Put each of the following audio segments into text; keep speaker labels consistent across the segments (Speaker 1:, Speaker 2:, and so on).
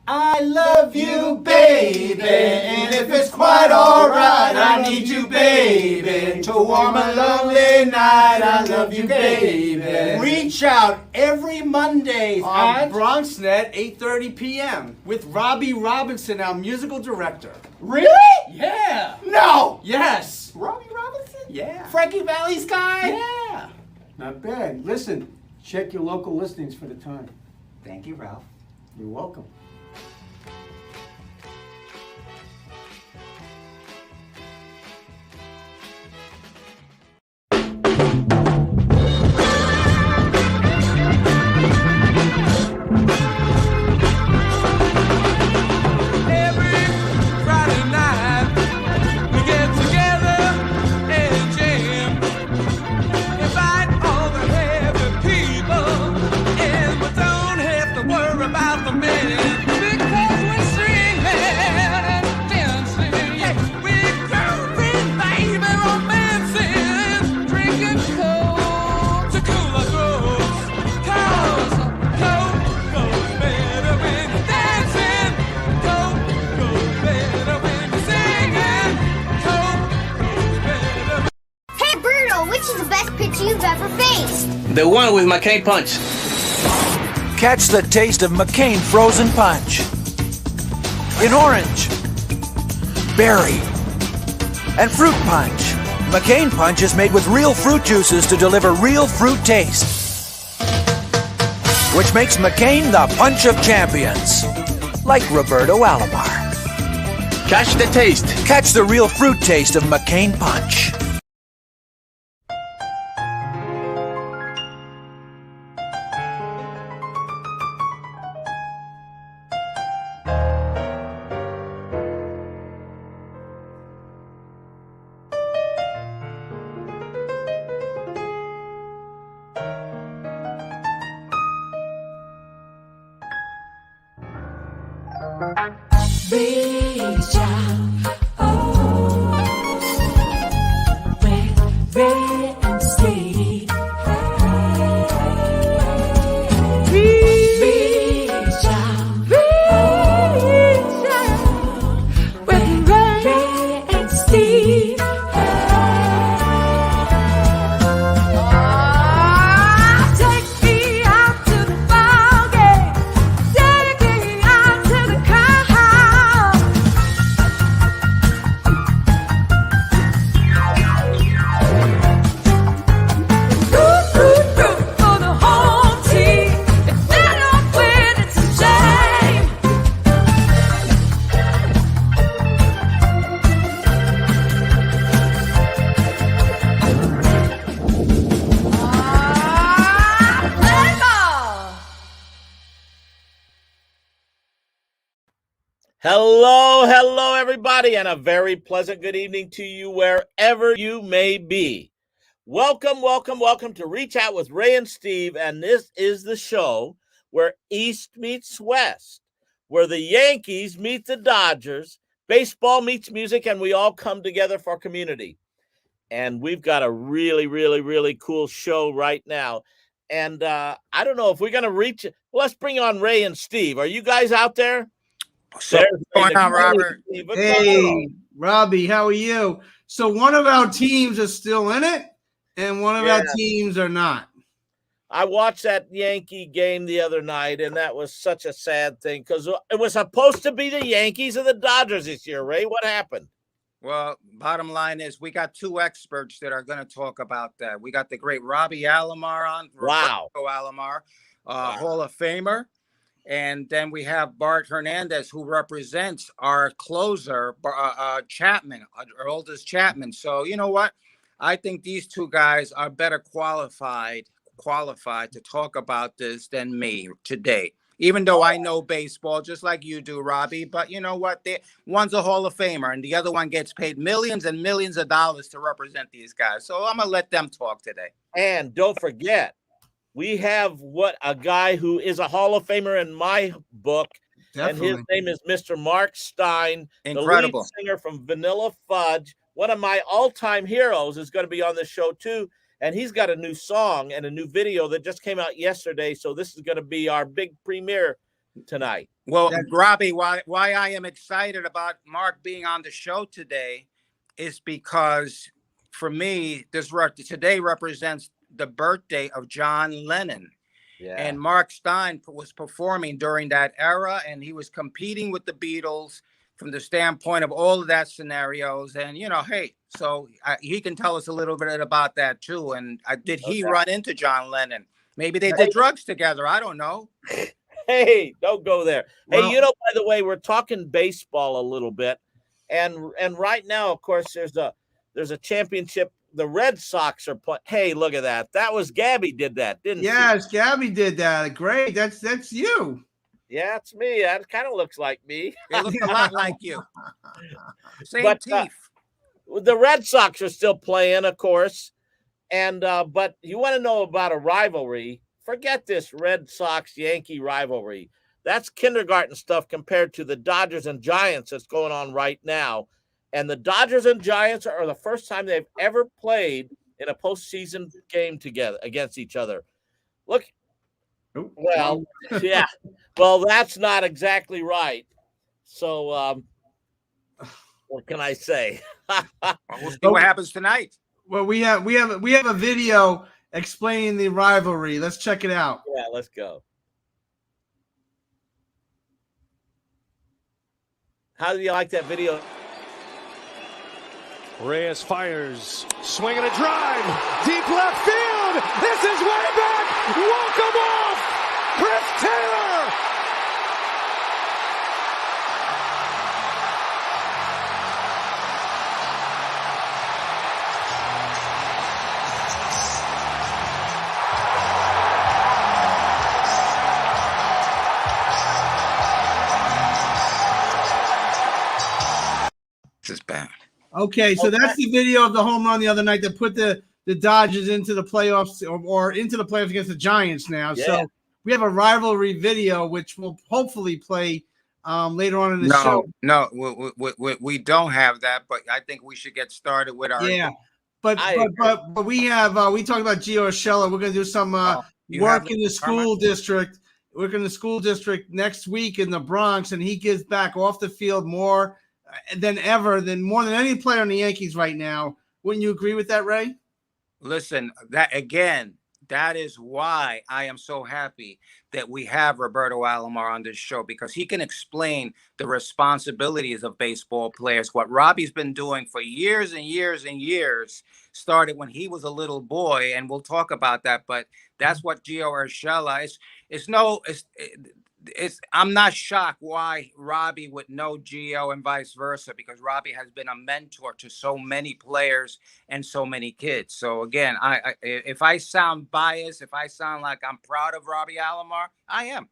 Speaker 1: I love you, baby, and if it's quite alright, I need you, baby, to warm a lonely night. I love you, baby.
Speaker 2: Reach out every Monday
Speaker 1: at
Speaker 2: on BronxNet, 8:30 p.m. with Robby Robinson, our musical director.
Speaker 1: Really?
Speaker 2: Yeah.
Speaker 1: No.
Speaker 2: Yes.
Speaker 1: Robby Robinson?
Speaker 2: Yeah.
Speaker 1: Frankie Valli's guy?
Speaker 2: Yeah.
Speaker 3: Not bad. Listen, check your local listings for the time.
Speaker 1: Thank you, Ralph.
Speaker 3: You're welcome.
Speaker 4: You've ever faced?
Speaker 5: The one with McCain Punch.
Speaker 6: Catch the taste of McCain Frozen Punch. In orange, berry, and fruit punch. McCain Punch is made with real fruit juices to deliver real fruit taste, which makes McCain the punch of champions, like Roberto Alomar.
Speaker 5: Catch the taste.
Speaker 6: Catch the real fruit taste of McCain Punch.
Speaker 7: Reach out, oh, red and Steve. Reach out, with Ray and Steve. Take me out to the ball game. Take me out to the car.
Speaker 8: Hello, everybody, and a very pleasant good evening to you wherever you may be. Welcome to Reach Out with Ray and Steve, and this is the show where East meets West, where the Yankees meet the Dodgers, baseball meets music, and we all come together for community. And we've got a really cool show right now. And I don't know if we're going to reach it. Let's bring on Ray and Steve. Are you guys out there?
Speaker 9: So what's going on, Robert?
Speaker 2: Hey, Robby, how are you? So one of our teams is still in it, and one of our teams are not.
Speaker 8: I watched that Yankee game the other night, and that was such a sad thing because it was supposed to be the Yankees and the Dodgers this year, Ray. What happened?
Speaker 9: Well, bottom line is we got two experts that are going to talk about that. We got the great Robby Alomar on.
Speaker 8: Wow.
Speaker 9: Roberto Alomar, Hall of Famer. And then we have Bart Hernandez, who represents our closer, Chapman, our oldest Chapman. So you know what? I think these two guys are better qualified to talk about this than me today. Even though I know baseball just like you do, Robby. But you know what? One's a Hall of Famer, and the other one gets paid millions and millions of dollars to represent these guys. So I'm going to let them talk today.
Speaker 8: And don't forget, we have a guy who is a Hall of Famer in my book. Definitely. And his name is Mr. Mark Stein,
Speaker 9: Incredible.
Speaker 8: The lead singer from Vanilla Fudge. One of my all-time heroes is going to be on this show too. And he's got a new song and a new video that just came out yesterday. So this is going to be our big premiere tonight.
Speaker 9: Well, Robby, why I am excited about Mark being on the show today is because for me, today represents the birthday of John Lennon.
Speaker 8: Yeah.
Speaker 9: And Mark Stein was performing during that era, and he was competing with the Beatles from the standpoint of all of that scenarios. And, hey, so he can tell us a little bit about that too. And did he run into John Lennon? Maybe they did drugs together. I don't know.
Speaker 8: Hey, don't go there.
Speaker 2: Well,
Speaker 8: Hey, by the way, we're talking baseball a little bit. And right now, of course, there's a championship. The Red Sox are playing. Hey, look at that. That was Gabby did that, didn't she?
Speaker 2: Yes, Gabby did that. Great. That's you.
Speaker 8: Yeah, it's me. That kind of looks like me.
Speaker 9: They look a lot like you. Same
Speaker 8: But,
Speaker 9: teeth.
Speaker 8: The Red Sox are still playing, of course. And but you want to know about a rivalry? Forget this Red Sox-Yankee rivalry. That's kindergarten stuff compared to the Dodgers and Giants that's going on right now. And the Dodgers and Giants are the first time they've ever played in a postseason game together against each other. Look, well, yeah. Well, that's not exactly right. So, what can I say?
Speaker 9: We'll see what happens tonight.
Speaker 2: Well, we have a video explaining the rivalry. Let's check it out.
Speaker 8: Yeah, let's go. How do you like that video?
Speaker 4: Reyes fires, swing and a drive, deep left field. This is way back. Walk him off, Chris Taylor.
Speaker 9: This is bad.
Speaker 2: Okay, so that's the video of the home run the other night that put the Dodgers into the playoffs or into the playoffs against the Giants now. Yeah. So we have a rivalry video, which we'll hopefully play later on in the show.
Speaker 9: No, we don't have that, but I think we should get started with our.
Speaker 2: Yeah, but we have we talked about Gio Urshela. We're going to do some work in the school district. Work in the school district next week in the Bronx, and he gives back off the field more than ever, more than any player on the Yankees right now. Wouldn't you agree with that, Ray?
Speaker 9: Listen, that is why I am so happy that we have Roberto Alomar on this show, because he can explain the responsibilities of baseball players. What Robby's been doing for years and years and years started when he was a little boy, and we'll talk about that. But that's what Gio Urshela is. I'm not shocked why Robby would know Gio and vice versa, because Robby has been a mentor to so many players and so many kids. So again, if I sound biased, if I sound like I'm proud of Robby Alomar, I am.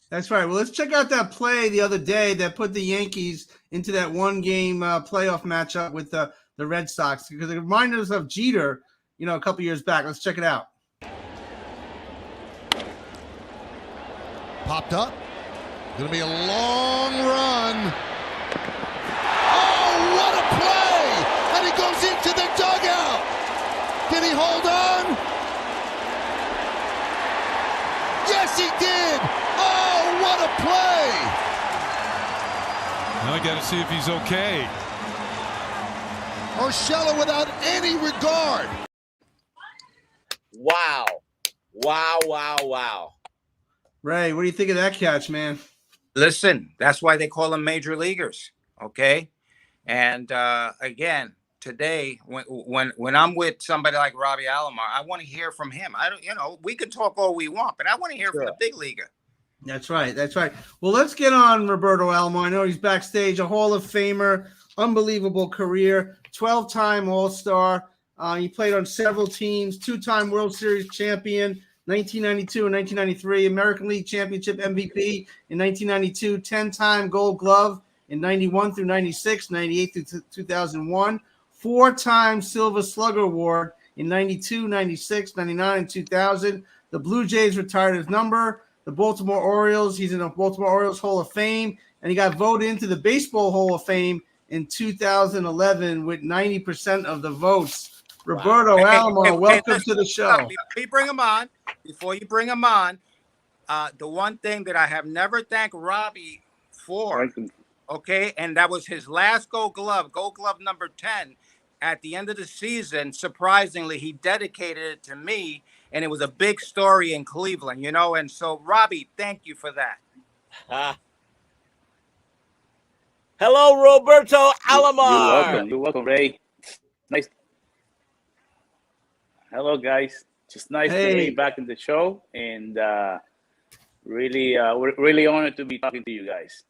Speaker 2: That's right. Well, let's check out that play the other day that put the Yankees into that one-game playoff matchup with the Red Sox, because it reminded us of Jeter, a couple years back. Let's check it out.
Speaker 10: Popped up. Going to be a long run. Oh, what a play! And he goes into the dugout. Did he hold on? Yes, he did. Oh, what a play!
Speaker 11: Now I got to see if he's okay.
Speaker 10: Urshela without any regard.
Speaker 8: Wow. Wow, wow, wow.
Speaker 2: Ray, what do you think of that catch, man?
Speaker 9: Listen, that's why they call them major leaguers, okay? And again, today, when I'm with somebody like Robby Alomar, I want to hear from him. We can talk all we want, but I want to hear from the big leaguer.
Speaker 2: That's right. That's right. Well, let's get on Roberto Alomar. I know he's backstage, a Hall of Famer, unbelievable career, 12-time All-Star. He played on several teams, 2-time World Series champion, 1992 and 1993, American League Championship MVP in 1992, 10-time Gold Glove in 91 through 96, 98 through 2001, 4-time Silver Slugger Award in 92, 96, 99, and 2000. The Blue Jays retired his number. The Baltimore Orioles, he's in the Baltimore Orioles Hall of Fame, and he got voted into the Baseball Hall of Fame in 2011 with 90% of the votes. Roberto Alomar, welcome to the show.
Speaker 9: Before you bring him on, The one thing that I have never thanked Robby for, okay, and that was his last Gold Glove number 10. At the end of the season, surprisingly, he dedicated it to me, and it was a big story in Cleveland, you know. And so, Robby, thank you for that.
Speaker 8: Hello, Roberto Alomar.
Speaker 5: You're welcome, Ray. Nice. Hello, guys. Just nice to be back in the show, and we're really honored to be talking to you guys.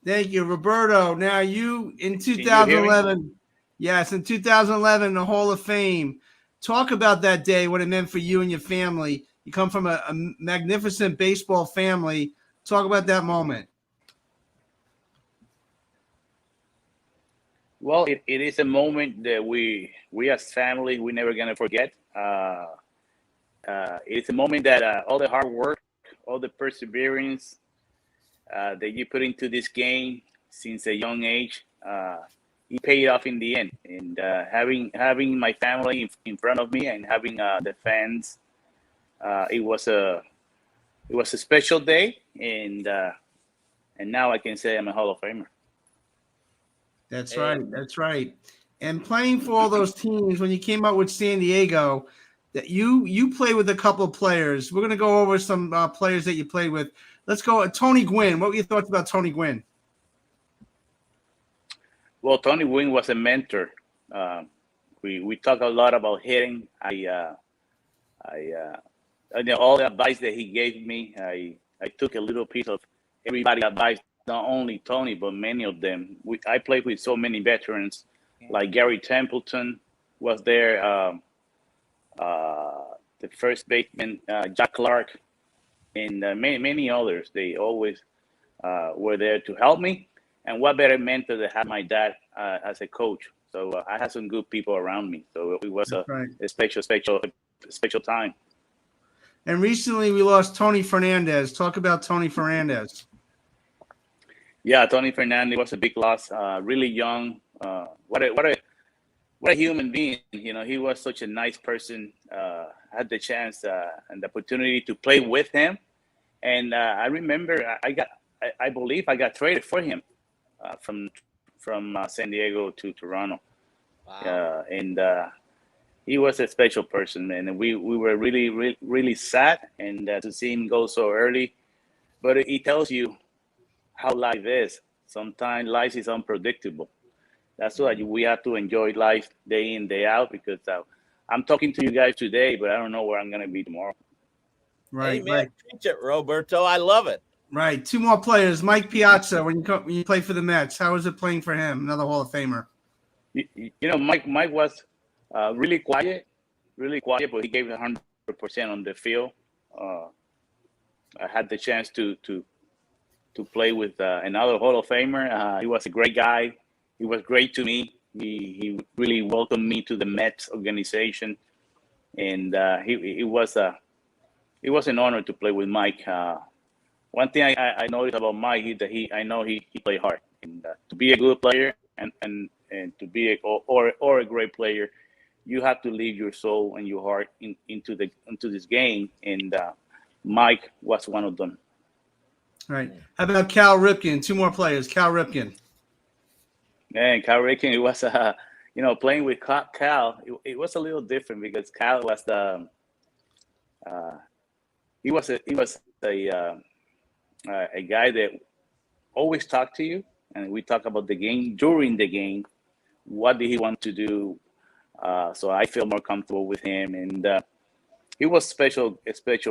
Speaker 2: Thank you, Roberto. Now you in 2011, yes, in 2011, the Hall of Fame. Talk about that day, what it meant for you and your family. You come from a magnificent baseball family. Talk about that moment.
Speaker 5: Well, it is a moment that we as family, we're never going to forget. It's a moment that all the hard work, all the perseverance that you put into this game since a young age, it paid off in the end. And having my family in front of me and having the fans, it was a special day. And now I can say I'm a Hall of Famer.
Speaker 2: That's right. That's right. And playing for all those teams, when you came out with San Diego, that you played with a couple of players. We're going to go over some players that you played with. Let's go. Tony Gwynn. What were your thoughts about Tony Gwynn?
Speaker 5: Well, Tony Gwynn was a mentor. We talk a lot about hitting. I all the advice that he gave me, I took a little piece of everybody's advice. Not only Tony, but many of them. I played with so many veterans, like Gary Templeton was there, the first baseman, Jack Clark, and many others. They always were there to help me. And what better mentor to have my dad as a coach? So I had some good people around me. So it was a special time.
Speaker 2: And recently we lost Tony Fernandez. Talk about Tony Fernandez.
Speaker 5: Yeah, Tony Fernandez was a big loss. Really young. What a human being. You know, he was such a nice person. Had the chance and the opportunity to play with him, and I remember I believe I got traded for him from San Diego to Toronto.
Speaker 8: Wow.
Speaker 5: And he was a special person, and we were really sad and to see him go so early. But it tells you how life is. Sometimes life is unpredictable. That's why we have to enjoy life day in, day out, because I'm talking to you guys today, but I don't know where I'm going to be tomorrow.
Speaker 2: Right,
Speaker 8: hey, man,
Speaker 2: right.
Speaker 8: Preach it, Roberto. I love it.
Speaker 2: Right. Two more players. Mike Piazza, when you play for the Mets, how was it playing for him? Another Hall of Famer.
Speaker 5: You know, Mike was really quiet, but he gave 100% on the field. I had the chance to play with another Hall of Famer. He was a great guy. He was great to me. He really welcomed me to the Mets organization, and it was an honor to play with Mike. One thing I noticed about Mike is that I know he played hard, and to be a good player and to be a great player, you have to leave your soul and your heart into this game, and Mike was one of them.
Speaker 2: Right. How about Cal Ripken? Two more players. Cal Ripken.
Speaker 5: Man, Cal Ripken, it was playing with Cal. It was a little different because Cal was a guy that always talked to you, and we talk about the game during the game. What did he want to do? So I feel more comfortable with him, and he was a special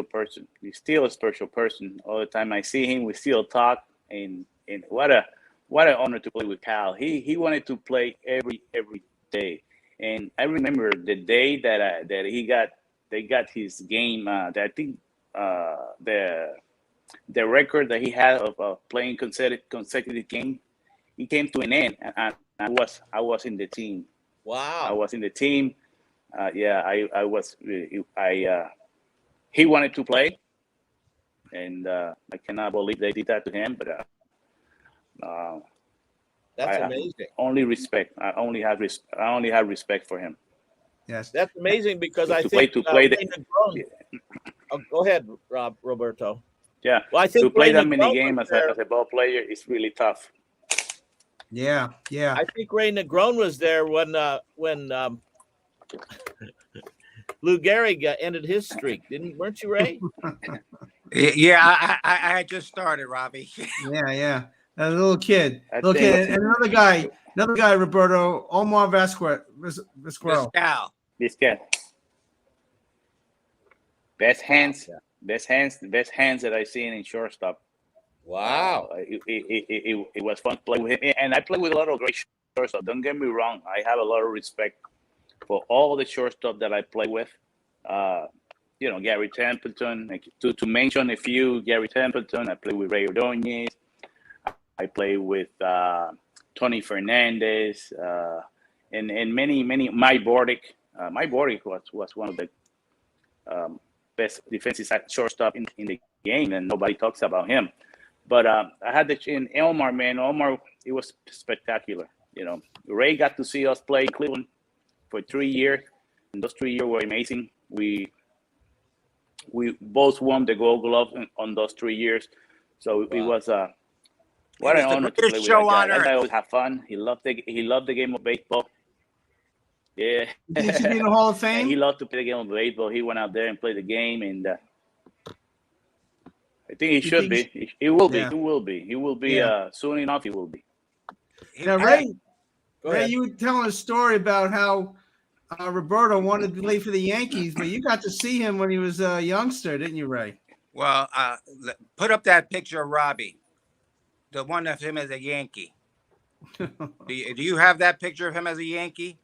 Speaker 5: person. He's still a special person. All the time I see him, we still talk, and what an honor to play with Cal. He wanted to play every day, and I remember the day that they got his game. That I think the record that he had of playing consecutive game, he came to an end, and I was in the team.
Speaker 8: Wow.
Speaker 5: I was in the team. He wanted to play, and I cannot believe they did that to him. But
Speaker 8: that's amazing.
Speaker 5: I only have respect for him.
Speaker 2: Yes,
Speaker 8: that's amazing because
Speaker 5: to
Speaker 8: I
Speaker 5: play
Speaker 8: think
Speaker 5: to play
Speaker 8: Raymond Grown. Oh, go ahead, Roberto.
Speaker 5: Yeah,
Speaker 8: Well, I
Speaker 5: to
Speaker 8: think
Speaker 5: play
Speaker 8: Ray
Speaker 5: that many
Speaker 8: Negron
Speaker 5: games
Speaker 8: was there.
Speaker 5: as a ball player is really tough.
Speaker 2: Yeah, yeah.
Speaker 8: I think Ray Negron was there when Lou Gehrig ended his streak. Weren't you, Ray?
Speaker 9: Yeah, I had just started, Robbie.
Speaker 2: Yeah, yeah. A little kid.
Speaker 5: I
Speaker 2: Little
Speaker 5: think
Speaker 2: kid. And another guy, Roberto, Omar Vizquel.
Speaker 9: Pascal.
Speaker 5: this guy, best hands that I've seen in shortstop.
Speaker 8: Wow.
Speaker 5: It was fun to play with him, and I play with a lot of great shortstop. Don't get me wrong; I have a lot of respect for all the shortstop that I play with. Gary Templeton. To mention a few, Gary Templeton. I play with Ray Ordonez. I play with Tony Fernandez, and many. Mike Bordick. Mike Bordick was one of the best defensive shortstop in the game, and nobody talks about him. But I had in Elmar, man. Elmar, it was spectacular. Ray got to see us play in Cleveland for 3 years, and those 3 years were amazing. We both won the Gold Glove on those 3 years, so it was what an honor to play with that guy. That guy always have fun. He loved the game of baseball. Yeah,
Speaker 2: He should be in the Hall of Fame.
Speaker 5: And he loved to play the game of baseball. He went out there and played the game, and I think he should be. He will be.
Speaker 2: Yeah.
Speaker 5: He will be. He will be.
Speaker 2: Yeah.
Speaker 5: Soon enough, he will be.
Speaker 2: Now, Ray, you were telling a story about how Roberto wanted to play for the Yankees, but you got to see him when he was a youngster, didn't you, Ray?
Speaker 9: Well, put up that picture of Robby, the one of him as a Yankee. Do you have that picture of him as a Yankee?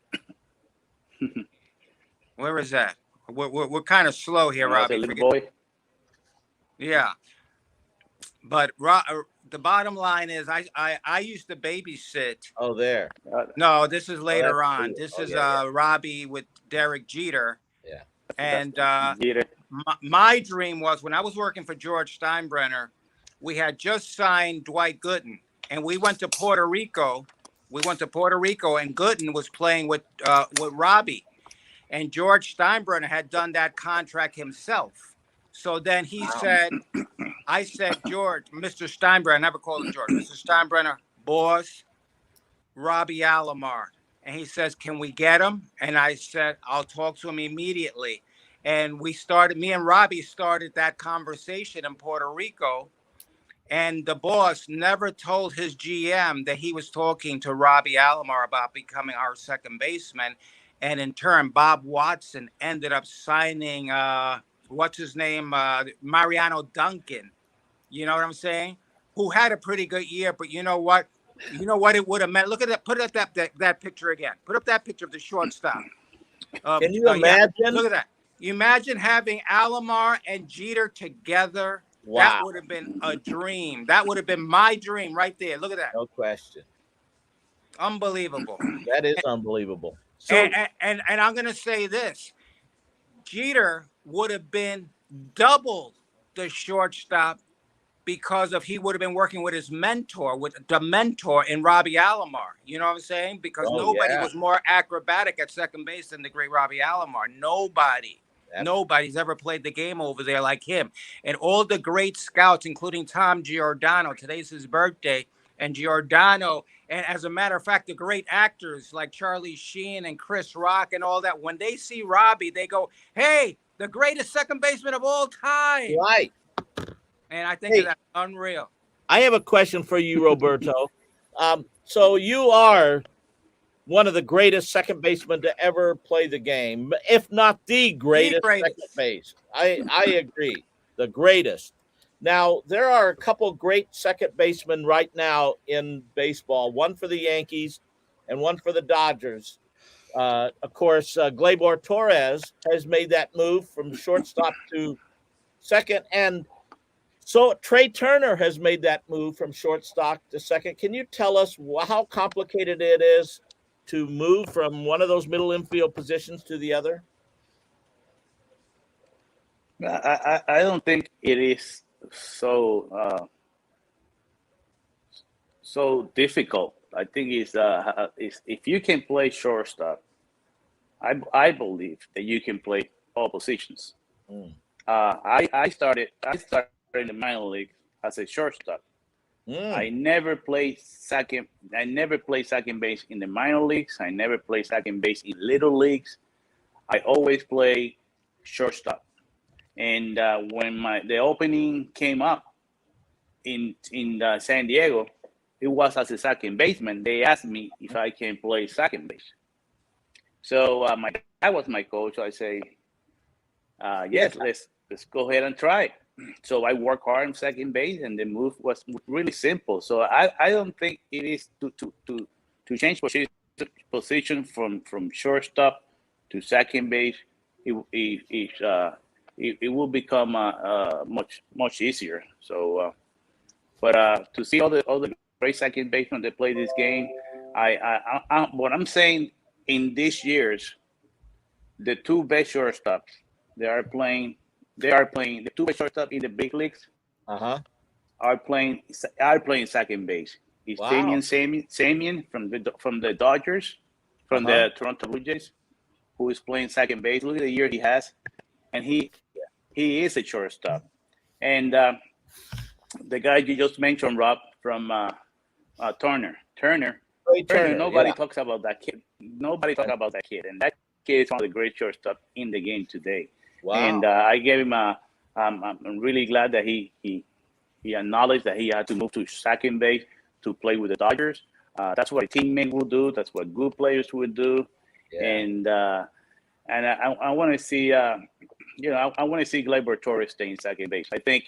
Speaker 9: Where is that? We're kind of slow here, Robby.
Speaker 5: Little boy.
Speaker 9: Yeah, but the bottom line is, I used to babysit.
Speaker 8: Oh, there.
Speaker 9: No, this is later on.
Speaker 8: Cool.
Speaker 9: This is Robby with Derek Jeter.
Speaker 8: Yeah.
Speaker 9: And
Speaker 5: Jeter.
Speaker 9: my dream was, when I was working for George Steinbrenner, we had just signed Dwight Gooden, and we went to Puerto Rico. And Gooden was playing with Robby, and George Steinbrenner had done that contract himself. So then he said, I said, George, Mr. Steinbrenner, I never called him George, Mr. Steinbrenner, boss, Robby Alomar. And he says, can we get him? And I said, I'll talk to him immediately. And me and Robby started that conversation in Puerto Rico. And the boss never told his GM that he was talking to Robby Alomar about becoming our second baseman. And in turn, Bob Watson ended up signing, what's his name? Mariano Duncan. You know what I'm saying? Who had a pretty good year, but you know what? You know what it would have meant? Look at that. Put up that picture again. Put up that picture of the shortstop.
Speaker 8: Can you imagine?
Speaker 9: Yeah. Look at that. You imagine having Alomar and Jeter together.
Speaker 8: Wow.
Speaker 9: That would have been a dream. That would have been my dream right there. Look at that.
Speaker 8: No question.
Speaker 9: Unbelievable.
Speaker 8: That is unbelievable. So,
Speaker 9: and I'm going to say this. Jeter would have been double the shortstop because he would have been working with his mentor, with the mentor in Robby Alomar. You know what I'm saying? Because nobody was more acrobatic at second base than the great Robby Alomar. Nobody. Nobody's ever played the game over there like him. And all the great scouts, including Tom Giordano, today's his birthday, and Giordano, and as a matter of fact, the great actors like Charlie Sheen and Chris Rock and all that, when they see Robby, they go, hey, the greatest second baseman of all time.
Speaker 8: Right.
Speaker 9: And I think that's unreal.
Speaker 8: I have a question for you, Roberto. So you are one of the greatest second basemen to ever play the game, if not the greatest second base. I agree. The greatest. Now, there are a couple great second basemen right now in baseball, one for the Yankees and one for the Dodgers. Of course, Gleyber Torres has made that move from shortstop to second, and so Trey Turner has made that move from shortstop to second. Can you tell us how complicated it is to move from one of those middle infield positions to the other?
Speaker 5: I don't think it is so difficult. I think it's if you can play shortstop, I believe that you can play all positions. I started in the minor league as a shortstop. I never played second. I never played second base in the minor leagues. I never played second base in little leagues. I always play shortstop. And when the opening came up in San Diego, it was as a second baseman. They asked me if I can play second base. So my dad was my coach. So I say, yes, let's go ahead and try it. So I work hard on second base, and the move was really simple. So I don't think it is to change position from shortstop to second base. It will become much easier. So, but to see all the great second basemen that play this game, what I'm saying in these years, the two best shortstops they are playing the two best shortstops in the big leagues. Are playing second base. It's Damian Samian from the Dodgers, from the Toronto Blue Jays, who is playing second base. Look at the year he has, and he is a shortstop. And the guy you just mentioned, Rob, from Turner. Nobody talks about that kid. Nobody talks about that kid, and that kid is one of the great shortstops in the game today. Wow. And I gave him I'm really glad that he acknowledged that he had to move to second base to play with the Dodgers. That's what a teammate will do. That's what good players would do. Yeah. And I want to see, I want to see Gleyber Torres stay in second base. I think,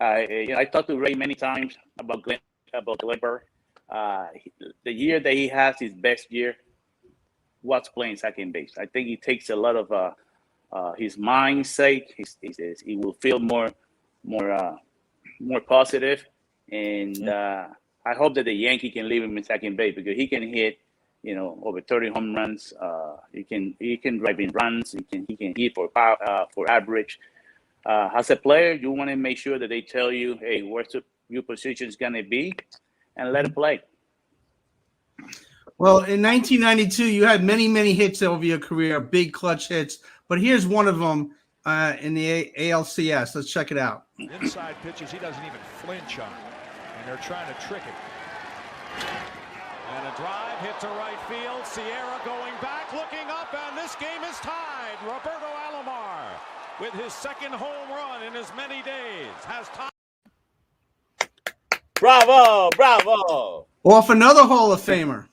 Speaker 5: I talked to Ray many times about Gleyber. The year that he has his best year was playing second base. I think he takes a lot of his mindset. He will feel more positive, and I hope that the Yankee can leave him in second base because he can hit, over 30 home runs. He can drive in runs. He can hit for average. As a player, you want to make sure that they tell you, hey, where's your position is gonna be, and let him play.
Speaker 2: Well, in 1992, you had many, many hits over your career, big clutch hits. But here's one of them in the ALCS. Let's check it out.
Speaker 11: Inside pitches he doesn't even flinch on, and they're trying to trick it. And a drive hit to right field. Sierra going back, looking up, and this game is tied. Roberto Alomar, with his second home run in as many days, has tied.
Speaker 8: Bravo, bravo.
Speaker 2: Off another Hall of Famer.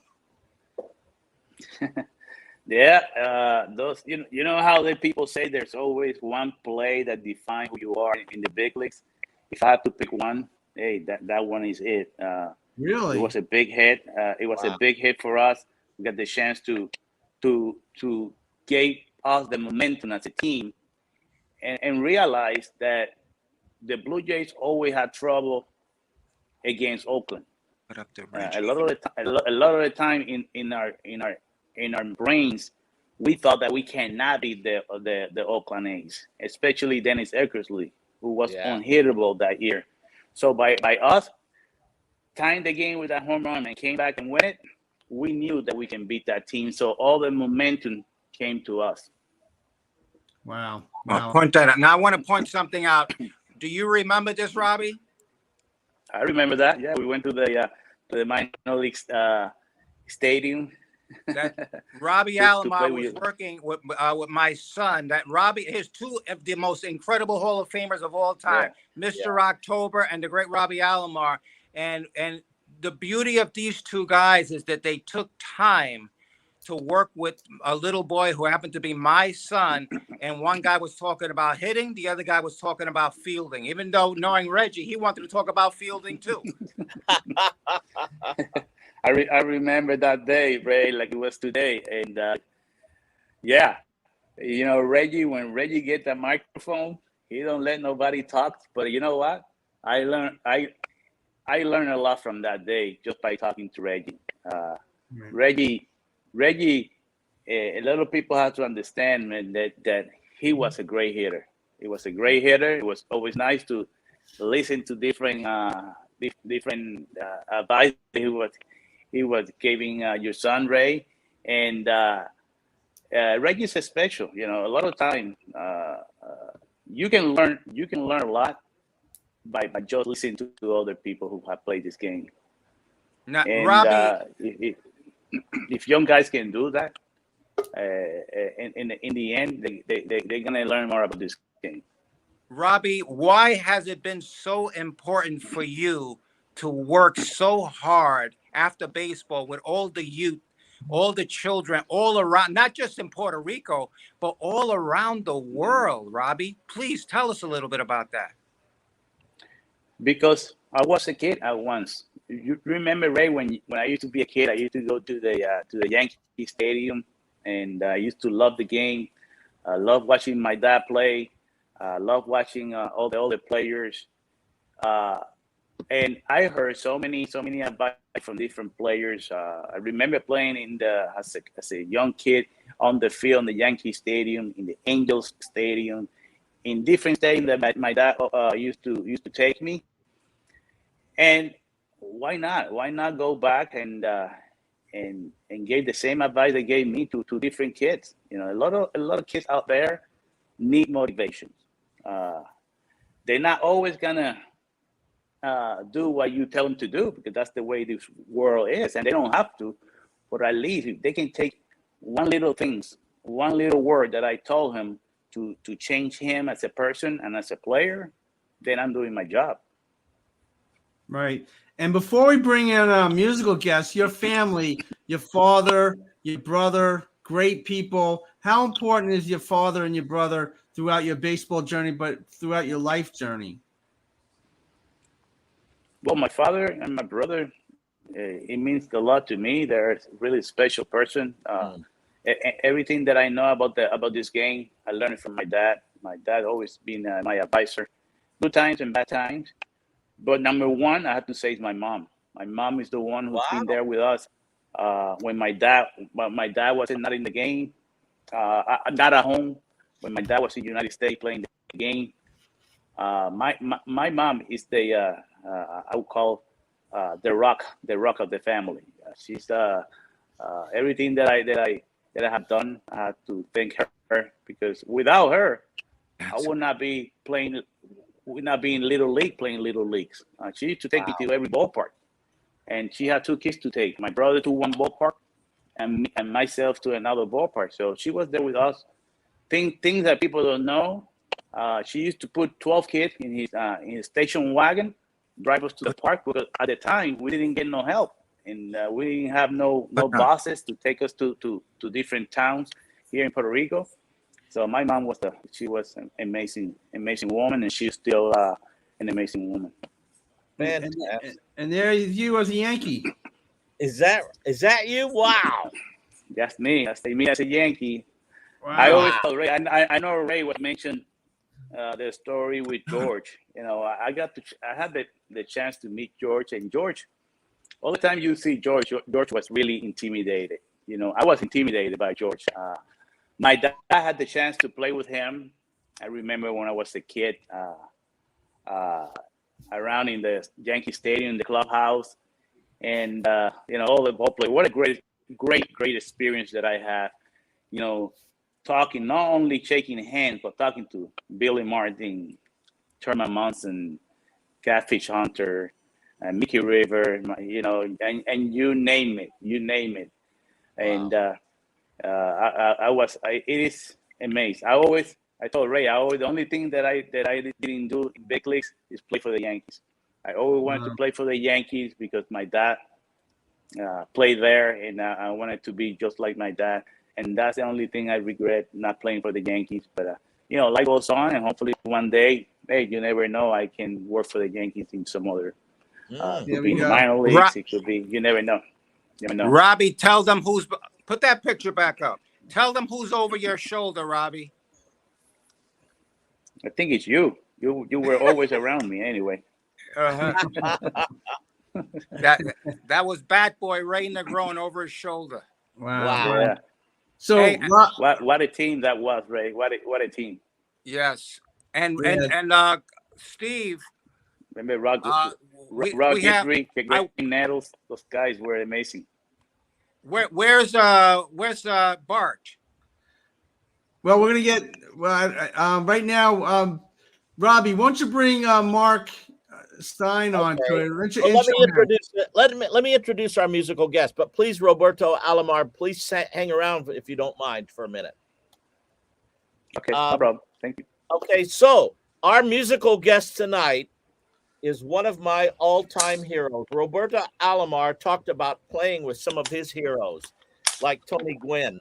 Speaker 5: Yeah, those you know how the people say there's always one play that defines who you are in the big leagues. If I have to pick one, hey, that one is it.
Speaker 2: Really,
Speaker 5: it was a big hit. It was a big hit for us. We got the chance to give us the momentum as a team, and realize that the Blue Jays always had trouble against Oakland. A lot of the time in our brains, we thought that we cannot beat the Oakland A's, especially Dennis Eckersley, who was unhittable that year. So by us tying the game with that home run and came back and win it, we knew that we can beat that team. So all the momentum came to us.
Speaker 2: Wow.
Speaker 9: I'll point that out. Now I want to point something out. Do you remember this, Robby?
Speaker 5: I remember that. Yeah, we went to the minor league stadium.
Speaker 9: That Robby Alomar was working with my son. That Robby, his two of the most incredible Hall of Famers of all time, Mr. October and the great Robby Alomar. And the beauty of these two guys is that they took time to work with a little boy who happened to be my son. And one guy was talking about hitting, the other guy was talking about fielding. Even though knowing Reggie, he wanted to talk about fielding too.
Speaker 5: I remember that day, Ray, like it was today. And Reggie, when Reggie get that microphone, he don't let nobody talk. But you know what? I learned a lot from that day just by talking to Reggie. Reggie, a lot of people have to understand, man, that he was a great hitter. He was a great hitter. It was always nice to listen to different advice he was giving your son, Ray. And Reggie's a special. A lot of time you can learn a lot by just listening to other people who have played this game.
Speaker 9: Now,
Speaker 5: And
Speaker 9: Robby,
Speaker 5: if young guys can do that, in the end, they're gonna learn more about this game.
Speaker 9: Robby, why has it been so important for you to work so hard after baseball with all the youth, all the children, all around, not just in Puerto Rico, but all around the world, Robby? Please tell us a little bit about that.
Speaker 5: Because I was a kid at once. You remember, Ray, when I used to be a kid, I used to go to the Yankee Stadium, and I used to love the game. I love watching my dad play. I love watching all the players. And I heard so many advice from different players. I remember playing as a young kid on the field in the Yankee Stadium, in the Angels Stadium, in different stadiums that my dad used to take me. And why not? Why not go back and give the same advice they gave me to different kids? You know, a lot of kids out there need motivation. They're not always gonna do what you tell them to do, because that's the way this world is, and they don't have to. But at least if they can take one little word that I told him to change him as a person and as a player, then I'm doing my job.
Speaker 2: Right. And before we bring in a musical guest, your family, your father, your brother, great people. How important is your father and your brother throughout your baseball journey, but throughout your life journey?
Speaker 5: Well, my father and my brother, it means a lot to me. They're a really special person. Everything that I know about this game, I learned from my dad. My dad always been my advisor, good times and bad times. But number one, I have to say, is my mom. My mom is the one who's been there with us when my dad wasn't not in the game, not at home. When my dad was in the United States playing the game, my mom is the I would call the rock of the family. She's everything that I have done. I have to thank her, because without her, I would not be playing. Would not be in little league playing little leagues. She used to take me to every ballpark, and she had two kids to take. My brother to one ballpark, and myself to another ballpark. So she was there with us. Things that people don't know. She used to put 12 kids in his station wagon, drive us to the park, because at the time we didn't get no help, and we didn't have no buses to take us to different towns here in Puerto Rico. So my mom was an amazing woman, and she's still an amazing woman.
Speaker 8: Man,
Speaker 2: and there you as a Yankee.
Speaker 8: Is that you? Wow.
Speaker 5: That's me. That's me as a Yankee.
Speaker 2: Wow.
Speaker 5: I always tell Ray. I know Ray was mentioned the story with George. You know, I had the chance to meet George, and George. All the time you see George was really intimidated. You know, I was intimidated by George. My dad had the chance to play with him. I remember when I was a kid, around in the Yankee Stadium, the clubhouse, and all the ball play. What a great experience that I had. You know, talking, not only shaking hands, but talking to Billy Martin, Thurman Munson, Catfish Hunter, Mickey River, and you name it. And it is amazing. I told Ray, the only thing that I didn't do in big leagues is play for the Yankees. I always wanted to play for the Yankees because my dad played there, and I wanted to be just like my dad. And that's the only thing I regret, not playing for the Yankees. But life goes on, and hopefully one day, hey, you never know, I can work for the Yankees in some other. Could be minor leagues. It could be. You never know.
Speaker 9: Robby, tell them who's. Put that picture back up. Tell them who's over your shoulder, Robby.
Speaker 5: I think it's you. You were always around me anyway.
Speaker 9: That was Bat Boy Ray Negron over his shoulder.
Speaker 2: Wow.
Speaker 5: Yeah.
Speaker 2: So
Speaker 9: Hey,
Speaker 5: what a team that was, Ray. What a team.
Speaker 9: Yes. And Steve.
Speaker 5: Remember Rock
Speaker 9: we
Speaker 5: Guidry, Nettles, those guys were amazing.
Speaker 9: Where's Bart?
Speaker 2: Well, we're gonna get right now. Robby, won't you bring Mark Stein on to
Speaker 8: Okay.
Speaker 2: it?
Speaker 8: Well, let me introduce our musical guest. But please, Roberto Alomar, please hang around if you don't mind for a minute.
Speaker 5: Okay, no problem. Thank you.
Speaker 8: Okay, so our musical guest tonight is one of my all-time heroes. Roberto Alomar talked about playing with some of his heroes, like Tony Gwynn.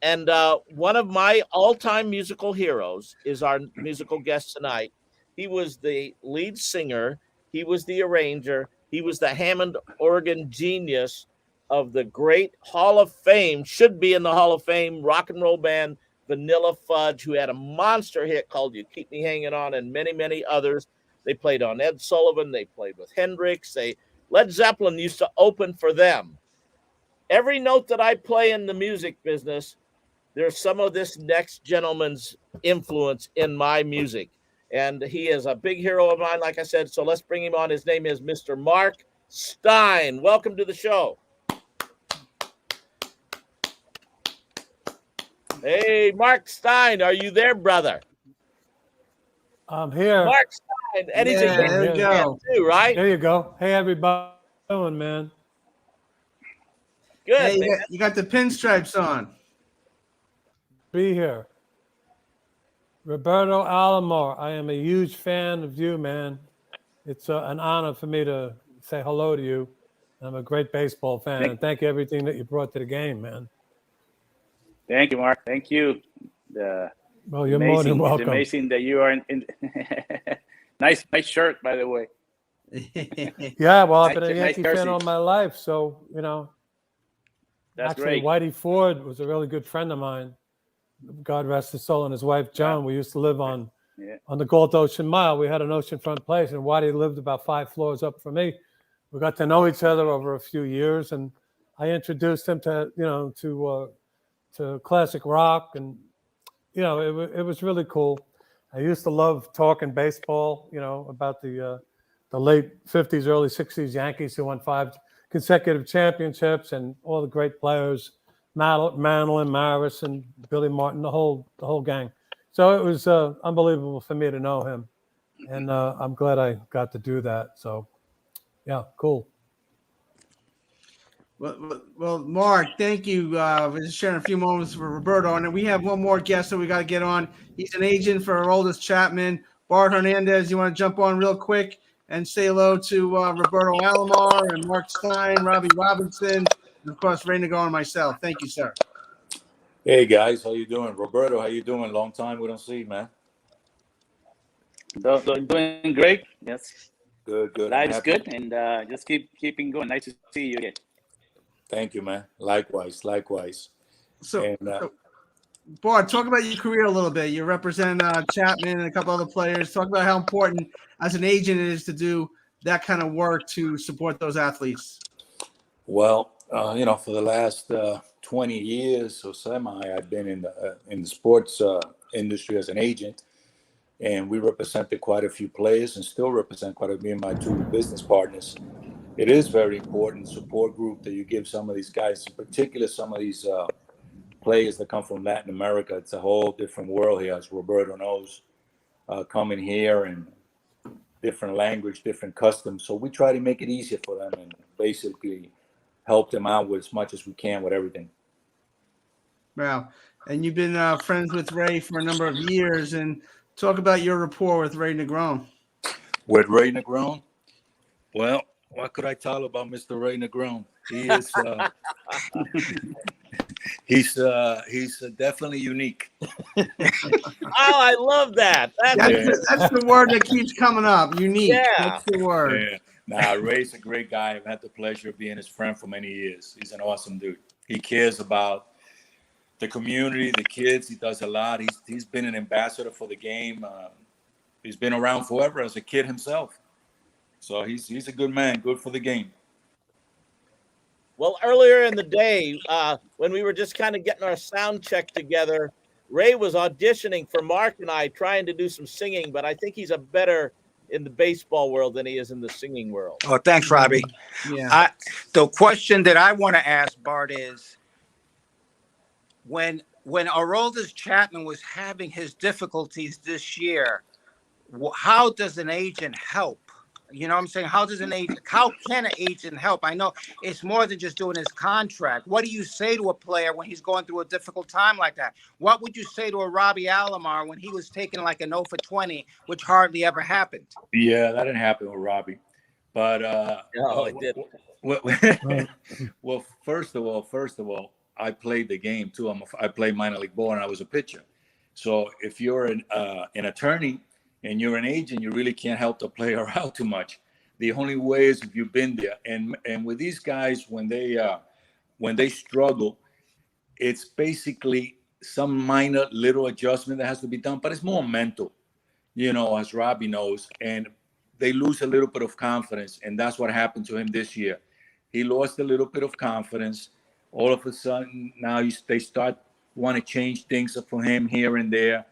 Speaker 8: And one of my all-time musical heroes is our musical guest tonight. He was the lead singer. He was the arranger. He was the Hammond organ genius of the great Hall of Fame, should be in the Hall of Fame, rock and roll band Vanilla Fudge, who had a monster hit called You Keep Me Hanging On, and many, many others. They played on Ed Sullivan. They played with Hendrix. Led Zeppelin used to open for them. Every note that I play in the music business, there's some of this next gentleman's influence in my music. And he is a big hero of mine, like I said. So let's bring him on. His name is Mr. Mark Stein. Welcome to the show. Hey, Mark Stein, are you there, brother?
Speaker 12: I'm here.
Speaker 8: Mark Stein, and he's a Yankees fan too, right?
Speaker 12: There you go. Hey, everybody. How you doing, man?
Speaker 8: Good,
Speaker 2: hey,
Speaker 8: man.
Speaker 2: you got the pinstripes on.
Speaker 12: Be here. Roberto Alomar, I am a huge fan of you, man. It's an honor for me to say hello to you. I'm a great baseball fan, and thank you everything that you brought to the game, man.
Speaker 5: Thank you, Mark. Thank you.
Speaker 12: Well, you're more than welcome.
Speaker 5: It's amazing that you are in nice shirt, by the way.
Speaker 12: Yeah, well, I've been a Yankee fan all my life, so, you know.
Speaker 5: That's
Speaker 12: actually,
Speaker 5: great.
Speaker 12: Whitey Ford was a really good friend of mine. God rest his soul, and his wife, Joan. We used to live on the Gulf Ocean Mile. We had an oceanfront place, and Whitey lived about 5 floors up from me. We got to know each other over a few years, and I introduced him to, to classic rock, and it was really cool. I used to love talking baseball, about the late 50s, early 60s Yankees who won 5 consecutive championships, and all the great players, Mantle, Maris, and Billy Martin, the whole gang. So it was unbelievable for me to know him, and I'm glad I got to do that. So, yeah, cool.
Speaker 2: Well, Mark, thank you for just sharing a few moments for Roberto. And we have one more guest that we got to get on. He's an agent for Aroldis Chapman. Bart Hernandez, you want to jump on real quick and say hello to Roberto Alomar and Mark Stein, Robbie Robinson, and of course, Ray Nagar and myself. Thank you, sir.
Speaker 13: Hey, guys. How you doing? Roberto, how you doing? Long time we don't see, man.
Speaker 5: Doing great. Yes.
Speaker 13: Good.
Speaker 5: Life is good, and just keeping going. Nice to see you again.
Speaker 13: Thank you, man. Likewise.
Speaker 2: So, Bart, talk about your career a little bit. You represent Chapman and a couple other players. Talk about how important as an agent it is to do that kind of work to support those athletes.
Speaker 13: Well, for the last 20 years or I've been in the sports industry as an agent, and we represented quite a few players and still represent quite a few of my 2 business partners. It is very important support group that you give some of these guys, in particular some of these players that come from Latin America. It's a whole different world here, as Roberto knows, coming here and different language, different customs. So we try to make it easier for them and basically help them out with as much as we can with everything.
Speaker 2: Wow. And you've been friends with Ray for a number of years. And talk about your rapport with Ray Negron.
Speaker 13: With Ray Negron? Well, what could I tell about Mr. Ray Negron? He is he's definitely unique.
Speaker 8: Oh, I love that.
Speaker 2: That's the word that keeps coming up. Unique.
Speaker 8: Yeah.
Speaker 2: That's the word.
Speaker 13: Yeah. Ray's a great guy. I've had the pleasure of being his friend for many years. He's an awesome dude. He cares about the community, the kids. He does a lot. He's been an ambassador for the game. He's been around forever as a kid himself. So he's a good man, good for the game.
Speaker 8: Well, earlier in the day, when we were just kind of getting our sound check together, Ray was auditioning for Mark and I, trying to do some singing, but I think he's a better in the baseball world than he is in the singing world.
Speaker 9: Oh, thanks, Robby.
Speaker 2: Yeah.
Speaker 9: The question that I want to ask Bart is, when when Aroldis Chapman was having his difficulties this year, how does an agent help? You know what I'm saying? How can an agent help? I know it's more than just doing his contract. What do you say to a player when he's going through a difficult time like that? What would you say to a Robbie Alomar when he was taking like an 0 for 20, which hardly ever happened?
Speaker 13: Yeah, that didn't happen with Robbie. But
Speaker 8: No, it didn't.
Speaker 13: Well, first of all, I played the game too. I played minor league ball, and I was a pitcher. So if you're an attorney and you're an agent, you really can't help the player out too much. The only way is if you've been there. And with these guys, when they struggle, it's basically some minor little adjustment that has to be done, but it's more mental, as Robbie knows. And they lose a little bit of confidence, and that's what happened to him this year. He lost a little bit of confidence. All of a sudden, now they start want to change things for him here and there,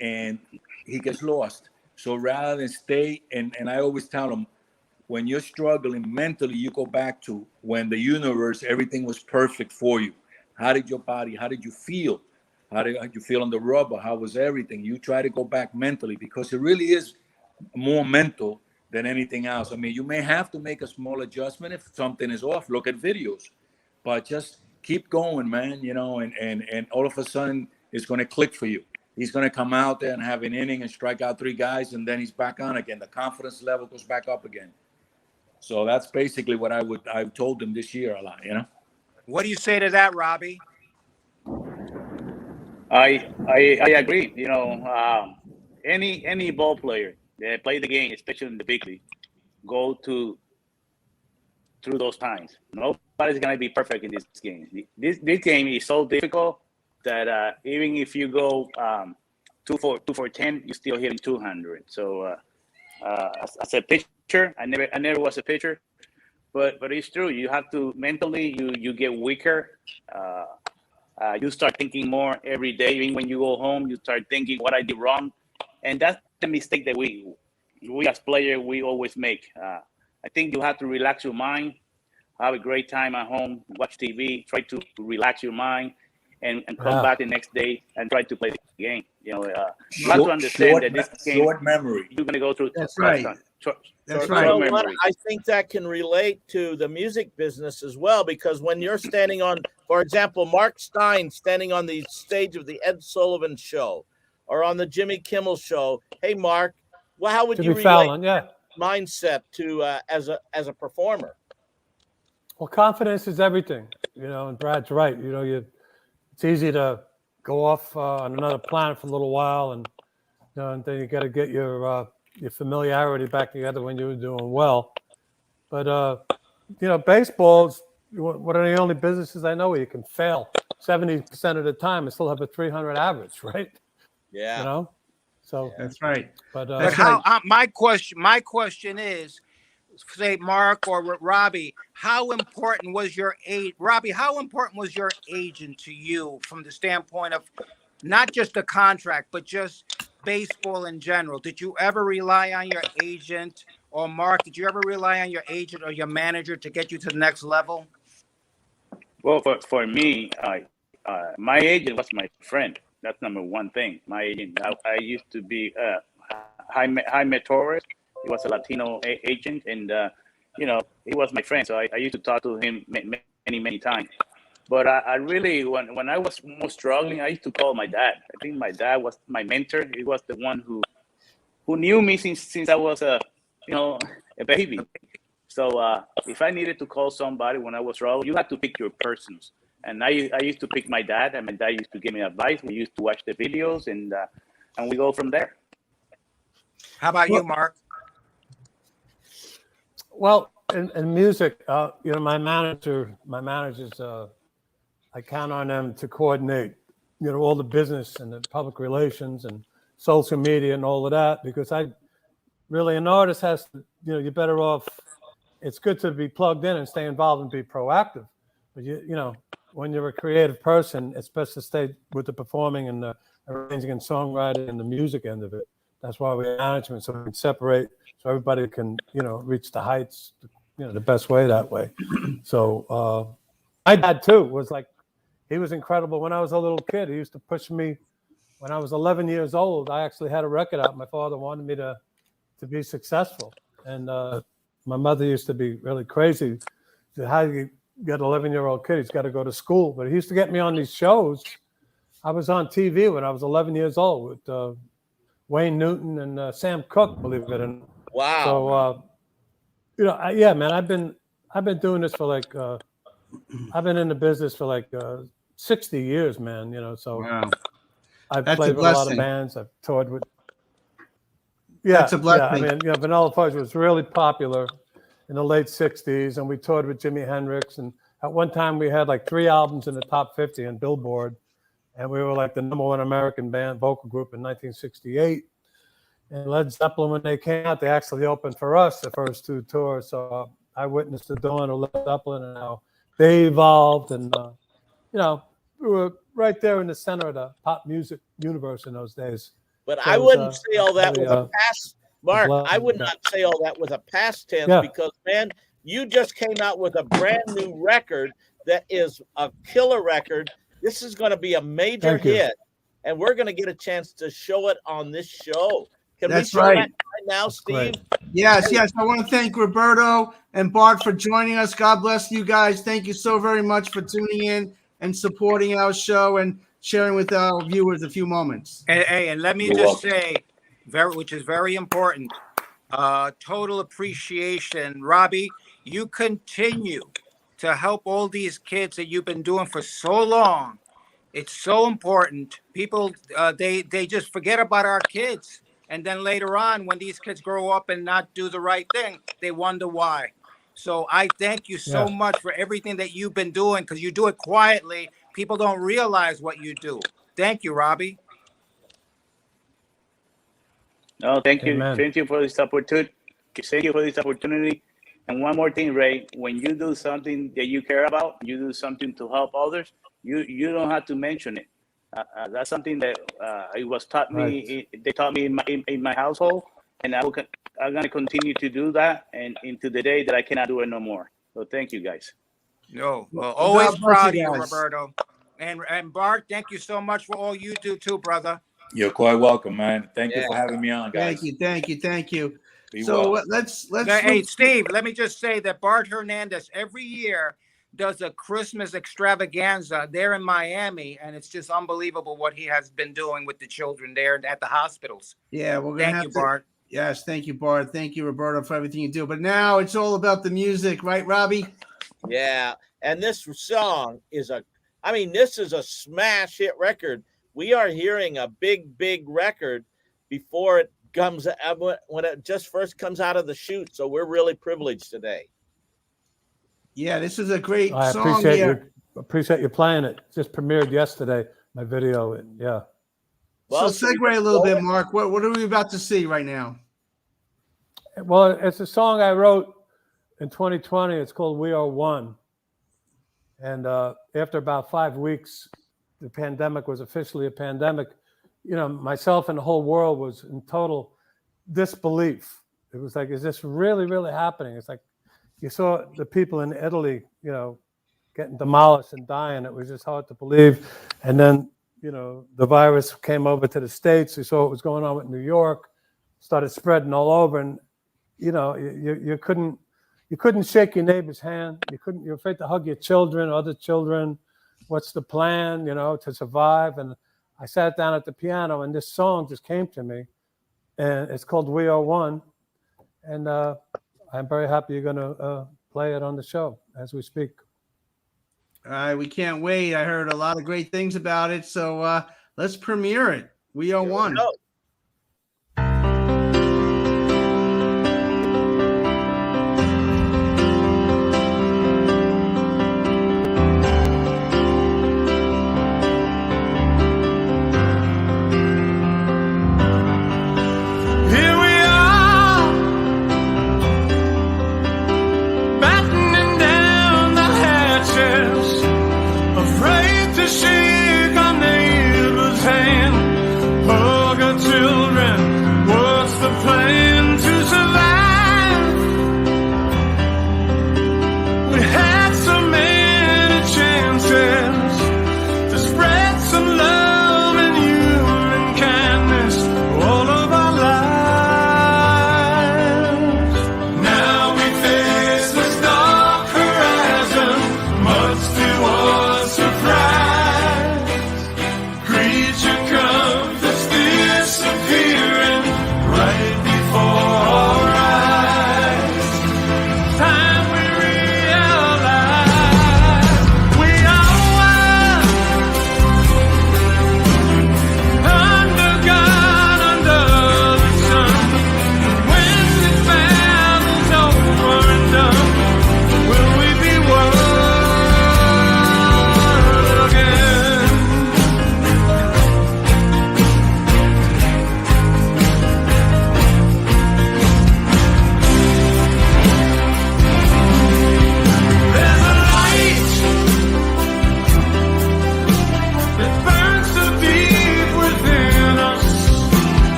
Speaker 13: and he gets lost. So rather than stay, and I always tell him, when you're struggling mentally, you go back to when the universe, everything was perfect for you. How did your body, how did you feel? How did you feel on the rubber? How was everything? You try to go back mentally, because it really is more mental than anything else. I mean, you may have to make a small adjustment if something is off. Look at videos, but just keep going, man. And all of a sudden it's going to click for you. He's going to come out there and have an inning and strike out 3 guys, and then he's back on again. The confidence level goes back up again. So that's basically what I've told him this year a lot.
Speaker 9: What do you say to that, Robbie?
Speaker 5: I agree. Any ball player that play the game, especially in the big league, go through those times. Nobody's gonna be perfect in this game. This game is so difficult that even if you go 2 for 10, you're still hitting 200. So as a pitcher, I never was a pitcher, but it's true. You have to mentally you get weaker. You start thinking more every day. Even when you go home, you start thinking what I did wrong, and that's the mistake that we as players we always make. I think you have to relax your mind, have a great time at home, watch TV, try to relax your mind, and come back the next day and try to play the game. You have to understand that this game,
Speaker 13: short memory.
Speaker 5: You're going to go through.
Speaker 2: That's right.
Speaker 5: That's
Speaker 2: right.
Speaker 8: You know what? I think that can relate to the music business as well, because when you're standing on, for example, Mark Stein standing on the stage of the Ed Sullivan Show or on the Jimmy Kimmel Show, hey, Mark, well, how would you relate
Speaker 12: Fallon,
Speaker 8: mindset to as a performer?
Speaker 12: Well, confidence is everything, and Brad's right. It's easy to go off on another planet for a little while, and then you got to get your familiarity back together when you were doing well. But baseball's one of the only businesses I know where you can fail 70% of the time and still have a 300 average, right?
Speaker 8: Yeah.
Speaker 12: So
Speaker 2: that's right.
Speaker 12: But
Speaker 9: my question is, say Mark or Robbie, how important was your agent to you from the standpoint of not just the contract, but just baseball in general? Did you ever rely on your agent, or Mark, did you ever rely on your agent or your manager to get you to the next level?
Speaker 5: Well, for me, my agent was my friend. That's number one thing. My agent, I used to be Jaime Torres. He was a Latino agent, and he was my friend. So I used to talk to him many times. But I really, when I was more struggling, I used to call my dad. I think my dad was my mentor. He was the one who knew me since I was a baby. So if I needed to call somebody when I was struggling, you had to pick your persons. And I used to pick my dad, and my dad used to give me advice. We used to watch the videos, and we go from there.
Speaker 9: How about you, Mark?
Speaker 12: Well, in music, my managers, I count on them to coordinate, all the business and the public relations and social media and all of that, because an artist has to, you're better off. It's good to be plugged in and stay involved and be proactive. But when you're a creative person, it's best to stay with the performing and the arranging and songwriting and the music end of it. That's why we have management, so we can separate, so everybody can, reach the heights, the best way that way. So my dad too was like, he was incredible. When I was a little kid, he used to push me. When I was 11 years old, I actually had a record out. My father wanted me to be successful. And my mother used to be really crazy. She said, how do you get an 11-year-old kid? He's got to go to school. But he used to get me on these shows. I was on TV when I was 11 years old with Wayne Newton and Sam Cooke, believe it or not.
Speaker 8: Wow.
Speaker 12: So, you know, yeah, man, I've been doing this for like, I've been in the business for like 60 years, man, you know, so
Speaker 2: wow.
Speaker 12: I've
Speaker 2: That's
Speaker 12: played
Speaker 2: a
Speaker 12: with a lot of
Speaker 2: blessing.
Speaker 12: bands. I've toured with, yeah,
Speaker 2: That's a blessing.
Speaker 12: yeah, I mean, you know, Vanilla Fudge was really popular in the late 60s, and we toured with Jimi Hendrix, and at one time we had like 3 albums in the top 50 on Billboard, and we were like the #1 American band vocal group in 1968. And Led Zeppelin, when they came out, they actually opened for us the first 2 tours. So I witnessed the dawn of Led Zeppelin and how they evolved. And, you know, we were right there in the center of the pop music universe in those days.
Speaker 8: But
Speaker 12: So
Speaker 8: I
Speaker 12: it was,
Speaker 8: wouldn't say all that
Speaker 12: really,
Speaker 8: with a past, Mark. I would
Speaker 12: blessing.
Speaker 8: not say all that with a past tense
Speaker 12: Yeah.
Speaker 8: because, man, you just came out with a brand new record that is a killer record. This is going to be a major
Speaker 12: Thank you.
Speaker 8: hit, and we're going to get a chance to show it on this show. Can
Speaker 2: That's
Speaker 8: we show
Speaker 2: right.
Speaker 8: that right now, Steve?
Speaker 12: great.
Speaker 2: Yes, yes. I want to thank Roberto and Bart for joining us. God bless you guys. Thank you so very much for tuning in and supporting our show and sharing with our viewers a few moments.
Speaker 9: And let me
Speaker 13: You're
Speaker 9: just
Speaker 13: welcome.
Speaker 9: say, which is very important, total appreciation. Robby, you continue to help all these kids that you've been doing for so long. It's so important. People, they just forget about our kids. And then later on, when these kids grow up and not do the right thing, they wonder why. So I thank you so
Speaker 12: Yeah.
Speaker 9: much for everything that you've been doing, because you do it quietly. People don't realize what you do. Thank you, Robby.
Speaker 5: No, thank you.
Speaker 12: Amen.
Speaker 5: Thank you for this opportunity. Thank you for this opportunity. And one more thing, Ray, when you do something that you care about, you do something to help others, you don't have to mention it. That's something that it was taught me. They taught me in my household, and I'm gonna continue to do that, and into the day that I cannot do it no more. So thank you, guys.
Speaker 9: No, always
Speaker 2: God bless
Speaker 9: proud of
Speaker 2: you
Speaker 9: you,
Speaker 2: guys.
Speaker 9: Roberto. And Bart, thank you so much for all you do too, brother.
Speaker 13: You're quite welcome, man. Thank you
Speaker 8: Yeah.
Speaker 13: for having me on, guys.
Speaker 2: Thank you.
Speaker 13: Be
Speaker 2: So
Speaker 13: well.
Speaker 2: let's
Speaker 9: Hey, Steve, let me just say that Bart Hernandez every year does a Christmas extravaganza there in Miami, and it's just unbelievable what he has been doing with the children there at the hospitals.
Speaker 2: Yeah, we're gonna
Speaker 9: Thank
Speaker 2: have
Speaker 9: you,
Speaker 2: to.
Speaker 9: Bart.
Speaker 2: Yes, thank you, Bart. Thank you, Roberto, for everything you do. But now it's all about the music, right, Robby?
Speaker 8: Yeah, and this song is this is a smash hit record. We are hearing a big, big record before it comes, when it just first comes out of the chute. So we're really privileged today.
Speaker 2: Yeah, this is a great
Speaker 12: I
Speaker 2: song
Speaker 12: appreciate you playing it. Just premiered yesterday, my video. And yeah.
Speaker 2: So segue a little bit, Mark. What are we about to see right now?
Speaker 12: Well, it's a song I wrote in 2020. It's called We Are One. And after about 5 weeks, the pandemic was officially a pandemic. You know, myself and the whole world was in total disbelief. It was like, is this really, really happening? It's like you saw the people in Italy, you know, getting demolished and dying. It was just hard to believe. And then, you know, the virus came over to the States. We saw what was going on with New York, started spreading all over. And, you know, you couldn't shake your neighbor's hand. You're afraid to hug your children, other children. What's the plan, you know, to survive? And I sat down at the piano and this song just came to me, and it's called We Are One. And I'm very happy you're going to play it on the show as we speak.
Speaker 2: All right, we can't wait. I heard a lot of great things about it. So let's premiere it. We Are One.
Speaker 7: Here we are, battening down the hatches, afraid to shake our neighbor's hand, hug her to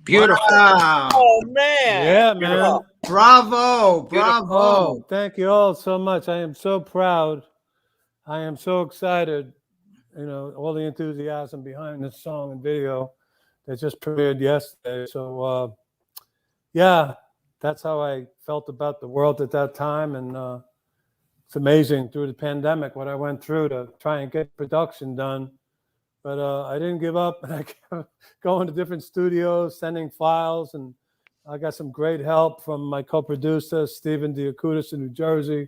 Speaker 9: Beautiful.
Speaker 2: Wow.
Speaker 8: Oh man.
Speaker 12: Yeah, man.
Speaker 2: Bravo.
Speaker 9: Beautiful.
Speaker 2: Bravo.
Speaker 12: Oh, thank you all so much. I am so proud. I am so excited. You know, all the enthusiasm behind this song and video that just premiered yesterday. So, yeah, that's how I felt about the world at that time. And it's amazing through the pandemic what I went through to try and get production done. But I didn't give up, and I kept going to different studios, sending files, and I got some great help from my co-producer, Stephen Diacutis in New Jersey.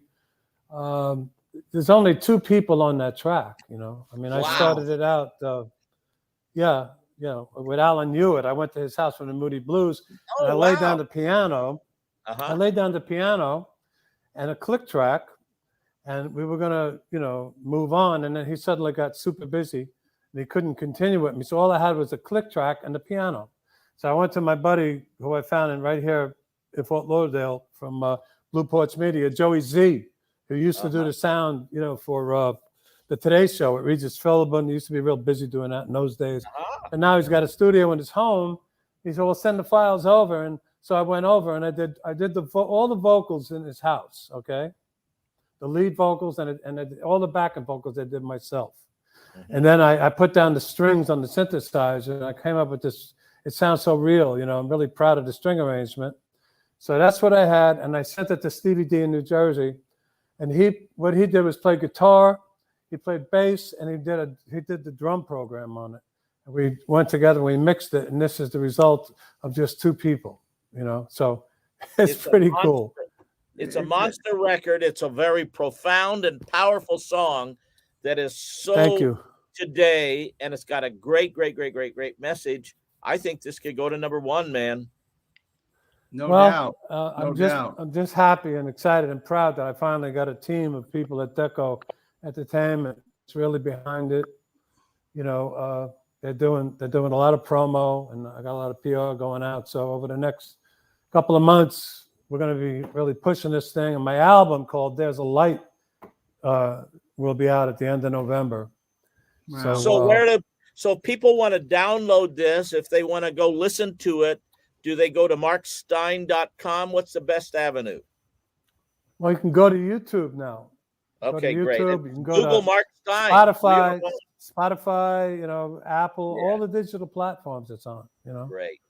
Speaker 12: There's only 2 people on that track, you know. I mean, I started it out, with Alan Hewitt. I went to his house from the Moody Blues, and I laid down the piano. I laid down the piano and a click track, and we were gonna, move on. And then he suddenly got super busy. They couldn't continue with me. So all I had was a click track and the piano. So I went to my buddy who I found in right here in Fort Lauderdale from Blue Porch Media, Joey Z, who used to do the sound, for the Today Show at Regis Philbin. He used to be real busy doing that in those days. And now he's got a studio in his home. He said, well, send the files over. And so I went over and I did all the vocals in his house, okay? The lead vocals and all the backing vocals I did myself. And then I put down the strings on the synthesizer, and I came up with this. It sounds so real, I'm really proud of the string arrangement. So that's what I had, and I sent it to Stevie D in New Jersey. And what he did was play guitar, he played bass, and he did the drum program on it. And we went together, we mixed it, and this is the result of just 2 people, So it's pretty cool.
Speaker 8: It's a monster record. It's a very profound and powerful song that is so
Speaker 12: Thank you.
Speaker 8: Today, and it's got a great message. I think this could go to number 1, man.
Speaker 2: No doubt.
Speaker 12: I'm just happy and excited and proud that I finally got a team of people at Deco Entertainment. It's really behind it. They're doing a lot of promo, and I got a lot of PR going out. So over the next couple of months, we're going to be really pushing this thing. And my album called "There's a Light" will be out at the end of November.
Speaker 2: Wow.
Speaker 8: So if people want to download this, if they want to go listen to it, do they go to markstein.com? What's the best avenue?
Speaker 12: Well, you can go to YouTube now.
Speaker 8: Okay, great.
Speaker 12: You can go
Speaker 8: Google
Speaker 12: to
Speaker 8: Mark Stein.
Speaker 12: Spotify, Apple, all the digital platforms it's on,
Speaker 8: Great.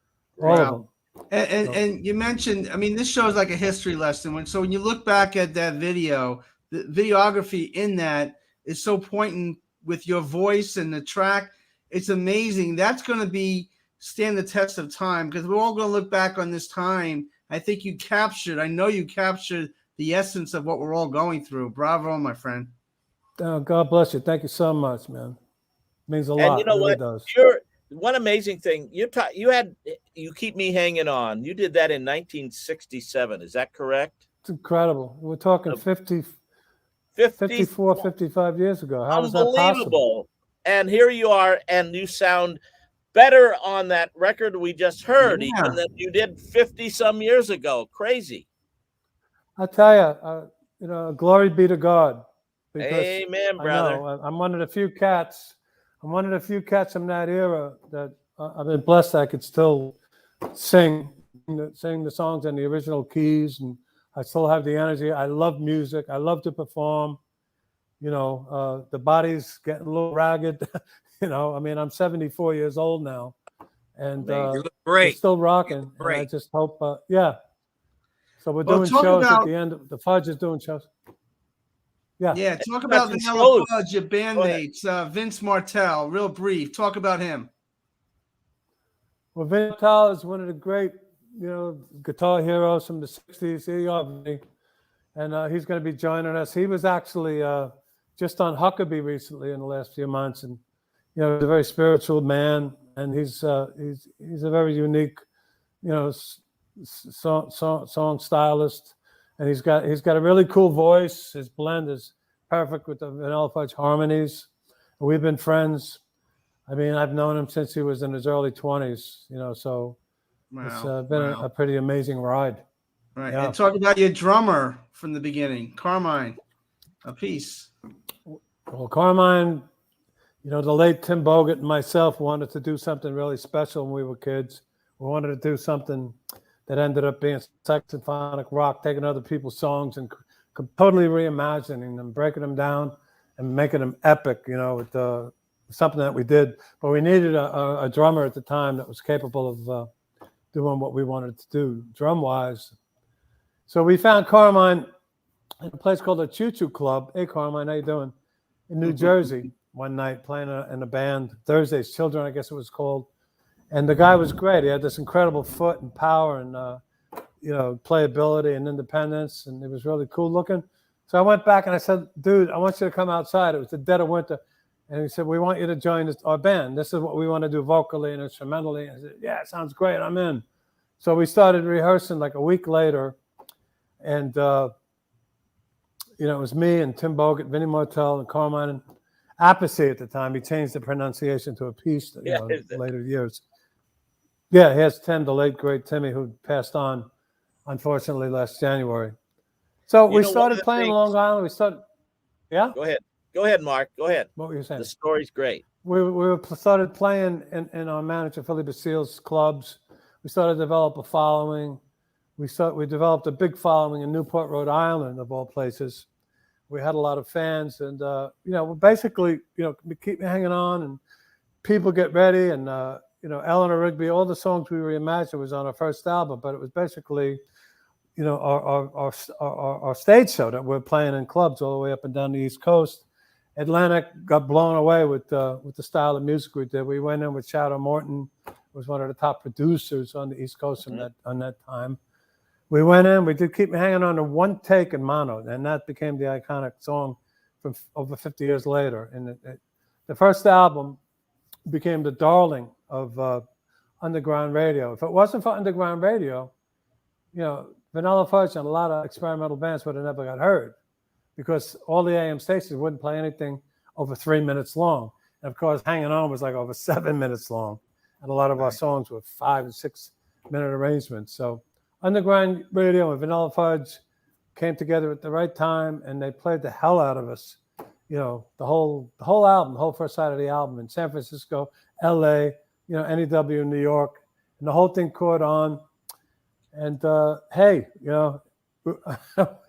Speaker 12: All of them.
Speaker 2: And you mentioned, this shows like a history lesson. When you look back at that video, the videography in that is so poignant with your voice and the track. It's amazing. That's going to stand the test of time, because we're all going to look back on this time. I know you captured the essence of what we're all going through. Bravo, my friend.
Speaker 12: Oh, God bless you. Thank you so much, man. It means a lot.
Speaker 8: And you know
Speaker 12: it really
Speaker 8: what?
Speaker 12: does.
Speaker 8: One amazing thing. You Keep Me Hanging On. You did that in 1967. Is that correct?
Speaker 12: It's incredible. We're talking 54, 55 years ago. How is that possible?
Speaker 8: And here you are, and you sound better on that record we just heard, even than you did 50 some years ago. Crazy.
Speaker 12: I tell you, glory be to God.
Speaker 8: Amen, brother.
Speaker 12: I'm one of the few cats. I'm one of the few cats from that era that I've been blessed I could still sing the songs in the original keys, and I still have the energy. I love music. I love to perform. The body's getting a little ragged. I'm 74 years old now, and
Speaker 9: you look great.
Speaker 12: We're still rocking.
Speaker 9: Great.
Speaker 12: And I just hope, So we're doing shows at the end. The Fudge is doing shows.
Speaker 2: Yeah. Talk about Vanilla Fudge, your bandmates, Vince Martell. Real brief. Talk about him.
Speaker 12: Well, Vince Martell is one of the great, guitar heroes from the '60s. He obviously, and he's going to be joining us. He was actually just on Huckabee recently in the last few months, and he's a very spiritual man, and he's a very unique, song stylist, and he's got a really cool voice. His blend is perfect with the Vanilla Fudge harmonies. We've been friends. I've known him since he was in his early 20s, so it's been a pretty amazing ride.
Speaker 2: Right. Yeah. And talk about your drummer from the beginning, Carmine, a piece.
Speaker 12: Well, Carmine, the late Tim Bogut and myself wanted to do something really special when we were kids. We wanted to do something that ended up being symphonic rock, taking other people's songs and totally reimagining them, breaking them down, and making them epic. With something that we did. But we needed a drummer at the time that was capable of doing what we wanted to do drum-wise. So we found Carmine in a place called the Choo Choo Club. Hey, Carmine, how you doing? In New Jersey one night, playing in a band, Thursday's Children, I guess it was called. And the guy was great. He had this incredible foot and power and, playability and independence, and he was really cool looking. So I went back and I said, dude, I want you to come outside. It was the dead of winter. And he said, we want you to join our band. This is what we want to do vocally and instrumentally. And I said, yeah, it sounds great. I'm in. So we started rehearsing like a week later. And, it was me and Tim Bogert, Vinnie Martell, and Carmine and Appice at the time. He changed the pronunciation to a piece in later years. Yeah, he has Tim, the late, great Timmy, who passed on, unfortunately, last January. So we started playing Long Island. We started, yeah?
Speaker 8: Go ahead, Mark. Go ahead.
Speaker 12: What were you saying?
Speaker 8: The story's great.
Speaker 12: We started playing in our manager, Philly Basile's clubs. We started to develop a following. We developed a big following in Newport, Rhode Island, of all places. We had a lot of fans, and basically, we keep hanging on, and people get ready, and Eleanor Rigby. All the songs we reimagined was on our first album, but it was basically, our stage show that we're playing in clubs all the way up and down the East Coast. Atlantic got blown away with the style of music we did. We went in with Shadow Morton, who was one of the top producers on the East Coast on that time. We went in, we did Keep Me Hanging On to one take in mono, and that became the iconic song from over 50 years later. And the first album became the darling of underground radio. If it wasn't for underground radio, Vanilla Fudge and a lot of experimental bands would have never got heard, because all the AM stations wouldn't play anything over 3 minutes long. And of course, Hanging On was like over 7 minutes long. And a lot of our songs were 5 and 6 minute arrangements. So underground radio and Vanilla Fudge came together at the right time, and they played the hell out of us. The whole album, the whole first side of the album in San Francisco, LA, NEW in New York, and the whole thing caught on. And hey, we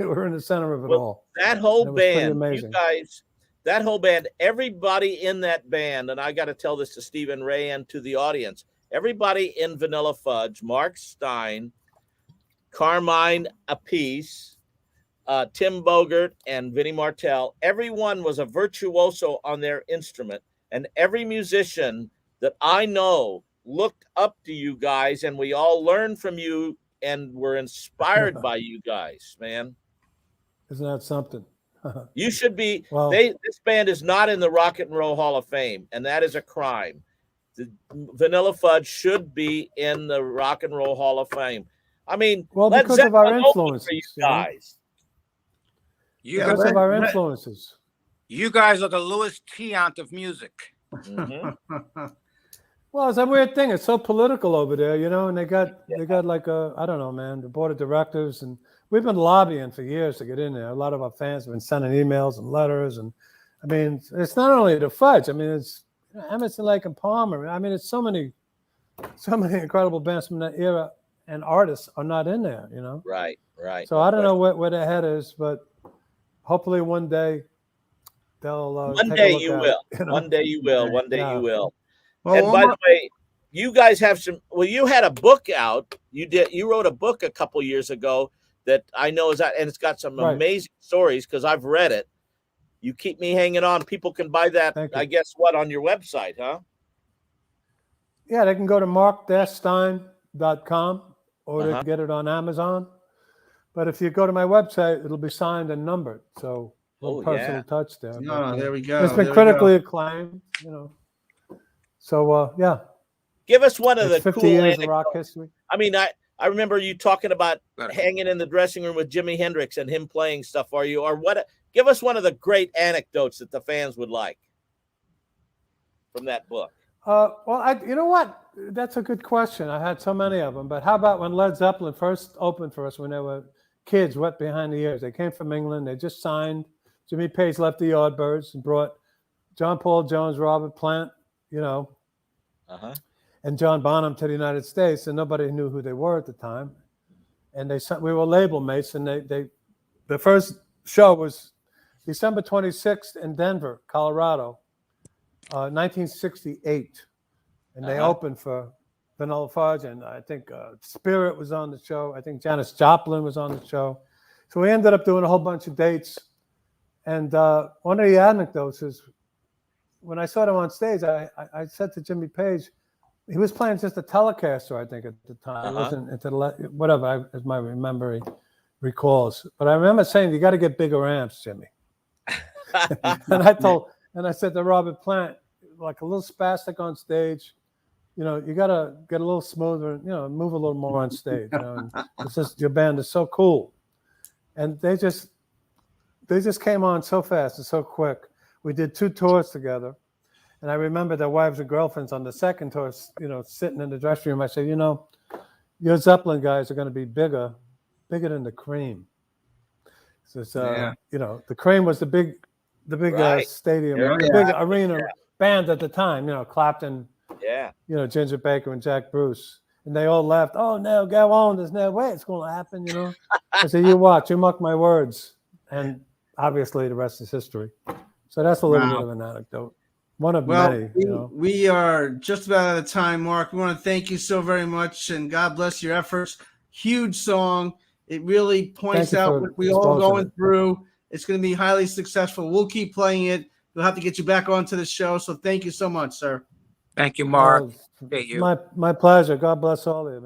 Speaker 12: were in the center of it all.
Speaker 8: That whole band,
Speaker 12: amazing.
Speaker 8: You guys, that whole band, everybody in that band, and I got to tell this to Stephen Ray and to the audience, everybody in Vanilla Fudge, Mark Stein, Carmine Appice, Tim Bogert, and Vinnie Martell, everyone was a virtuoso on their instrument, and every musician that I know looked up to you guys, and we all learned from you and were inspired by you guys, man.
Speaker 12: Isn't that something?
Speaker 8: You should be.
Speaker 12: Well,
Speaker 8: this band is not in the Rock and Roll Hall of Fame, and that is a crime. The Vanilla Fudge should be in the Rock and Roll Hall of Fame. I mean,
Speaker 12: because of our influences,
Speaker 8: for you guys.
Speaker 12: Because of our influences.
Speaker 9: You guys are the Louis Tiant of music.
Speaker 8: Mm-hmm.
Speaker 12: Well, it's a weird thing. It's so political over there, and they got like I don't know, man, the board of directors, and we've been lobbying for years to get in there. A lot of our fans have been sending emails and letters, and I mean, it's not only the Fudge. I mean, it's Emerson, Lake and Palmer. I mean, it's so many incredible bands from that era, and artists are not in there,
Speaker 8: Right.
Speaker 12: So I don't know where their head is, but hopefully one day they'll.
Speaker 8: One day you will. One day you will. One day you will.
Speaker 2: Well,
Speaker 8: and by the way, you guys have some. Well, you had a book out. You wrote a book a couple years ago that I know is out, and it's got some amazing stories because I've read it. You Keep Me Hanging On. People can buy that. I guess on your website, huh?
Speaker 12: Yeah, they can go to mark-stein.com or they can get it on Amazon. But if you go to my website, it'll be signed and numbered. So a little personal touch there.
Speaker 2: No, there we go.
Speaker 12: It's been critically acclaimed, So yeah.
Speaker 8: Give us one of the
Speaker 12: 50
Speaker 8: cool
Speaker 12: years of rock history.
Speaker 8: I mean, I remember you talking about hanging in the dressing room with Jimi Hendrix and him playing stuff for you, or what? Give us one of the great anecdotes that the fans would like from that book.
Speaker 12: Well, you know what? That's a good question. I had so many of them. But how about when Led Zeppelin first opened for us when they were kids, wet behind the ears? They came from England. They just signed. Jimmy Page left the Yardbirds and brought John Paul Jones, Robert Plant, and John Bonham to the United States, and nobody knew who they were at the time. And they sent, we were label mates, and the first show was December 26th in Denver, Colorado, 1968. And they opened for Vanilla Fudge, and I think Spirit was on the show. I think Janis Joplin was on the show. So we ended up doing a whole bunch of dates. And one of the anecdotes is when I saw them on stage, I said to Jimmy Page, he was playing just a Telecaster, I think, at the time. It wasn't into the, whatever, as my memory recalls. But I remember saying, you got to get bigger amps, Jimmy. And I said to Robert Plant, like a little spastic on stage, you know, you got to get a little smoother, you know, move a little more on stage. You know, and it's just, your band is so cool. And they just came on so fast and so quick. We did 2 tours together. And I remember their wives and girlfriends on the second tour, you know, sitting in the dressing room. I said, you know, your Zeppelin guys are going to be bigger than the Cream. So it's, you know, the Cream was the big stadium, the big arena band at the time, you know, Clapton, you know, Ginger Baker and Jack Bruce. And they all laughed, oh, no, go on. There's no way it's going to happen, you know. I said, you watch, you mark my words. And obviously the rest is history. So that's a little bit of an anecdote. One of many, you know.
Speaker 2: We are just about out of time, Mark. We want to thank you so very much, and God bless your efforts. Huge song. It really points out what we all going through. It's going to be highly successful. We'll keep playing it. We'll have to get you back onto the show. So thank you so much, sir.
Speaker 9: Thank you, Mark. Thank you.
Speaker 12: My pleasure. God bless all of you.